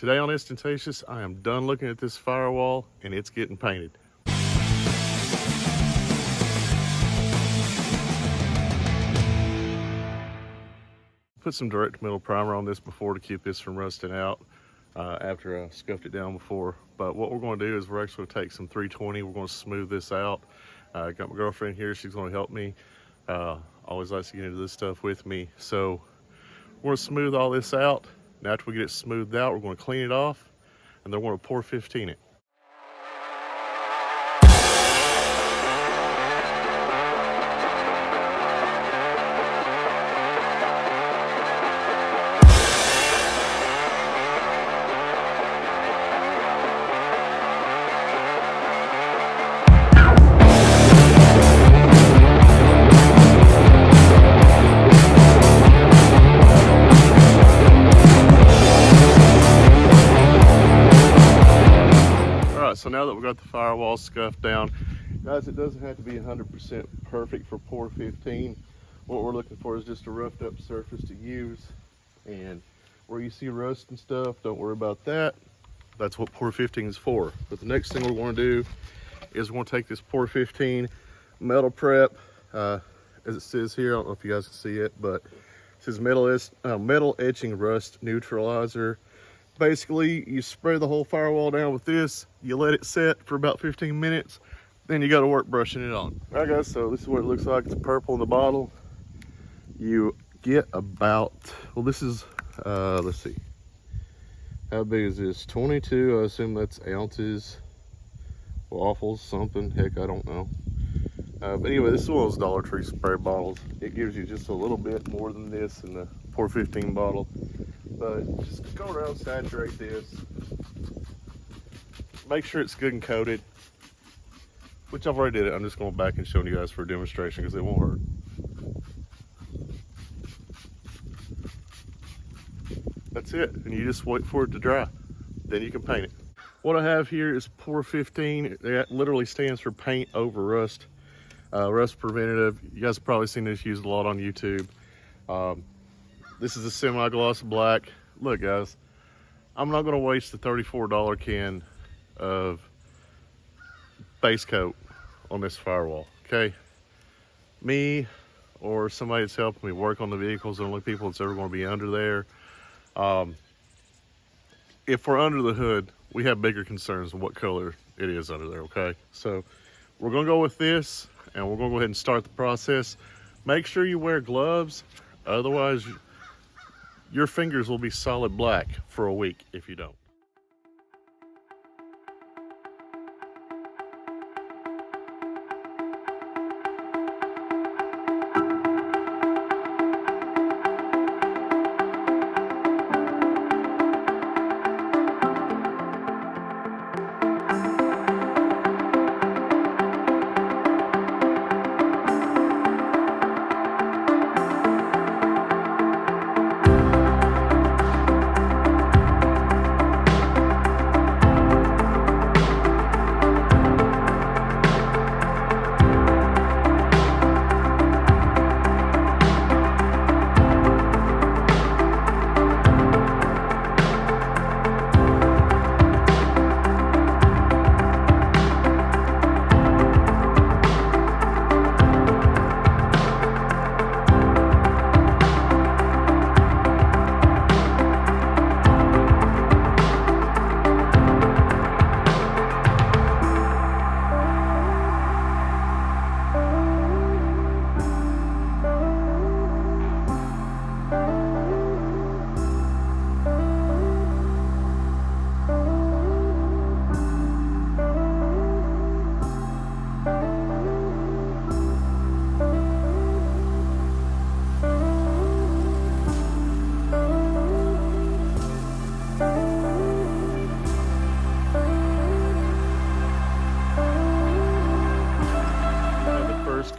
Today on Instantatious, I am done looking at this firewall and it's getting painted. Put some direct metal primer on this before to keep this from rusting out after I scuffed it down before. But what we're going to do is we're actually going to take some 320, we're going to smooth this out. Got my girlfriend here, she's going to help me. Always likes to get into this stuff with me. So we're going to smooth all this out. Now after we get it smoothed out, we're going to clean it off and then we're going to pour 15 it. So now that we got the firewall scuffed down, guys, it doesn't have to be 100% perfect for pour 15. What we're looking for is just a roughed up surface to use. And where you see rust and stuff, don't worry about that. That's what pour 15 is for. But the next thing we're going to do is we're going to take this pour 15 metal prep, as it says here. I don't know if you guys can see it, but it says metal etching rust neutralizer. Basically, you spray the whole firewall down with this, you let it set for about 15 minutes, then you got to work brushing it on. All right, guys, so this is what it looks like. It's purple in the bottle. You get about, well, this is, let's see, how big is this? 22, I assume that's ounces, waffles, something, heck, I don't know. But anyway, this is one of those Dollar Tree spray bottles. It gives you just a little bit more than this in the pour 15 bottle. But just go around, saturate this. Make sure it's good and coated, which I've already did it. I'm just going back and showing you guys for a demonstration because it won't hurt. That's it, and you just wait for it to dry. Then you can paint it. What I have here is pour 15. That literally stands for paint over rust. Rust preventative. You guys have probably seen this used a lot on YouTube. This is a semi-gloss black. Look, guys, I'm not going to waste the $34 can of base coat on this firewall, okay? Me or somebody that's helping me work on the vehicles, the only people that's ever going to be under there. If we're under the hood, we have bigger concerns than what color it is under there, okay? So we're going to go with this, and we're going to go ahead and start the process. Make sure you wear gloves, otherwise your fingers will be solid black for a week if you don't.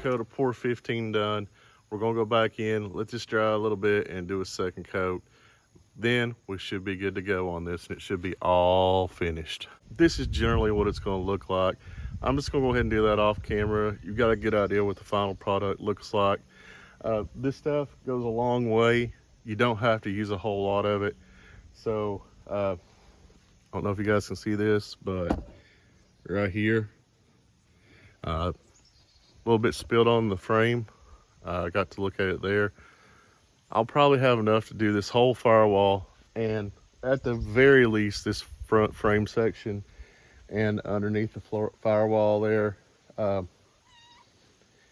Coat of pour 15 done. We're gonna go back in, let this dry a little bit and do a second coat. Then we should be good to go on this and it should be all finished. This is generally what it's gonna look like. I'm just gonna go ahead and do that off camera. You've got a good idea what the final product looks like. This stuff goes a long way. You don't have to use a whole lot of it. So I don't know if you guys can see this, but right here, a little bit spilled on the frame. I got to look at it there. I'll probably have enough to do this whole firewall, and at the very least this front frame section and underneath the firewall there.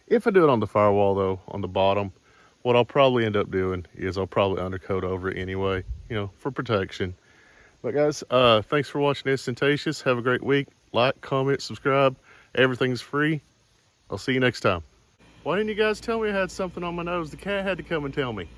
If I do it on the firewall though, on the bottom, what I'll probably end up doing is I'll probably undercoat over it anyway, you know, for protection. But guys, thanks for watching Instantatious. Have a great week. Like, comment, subscribe. Everything's free. I'll see you next time. Why didn't you guys tell me I had something on my nose? The cat had to come and tell me.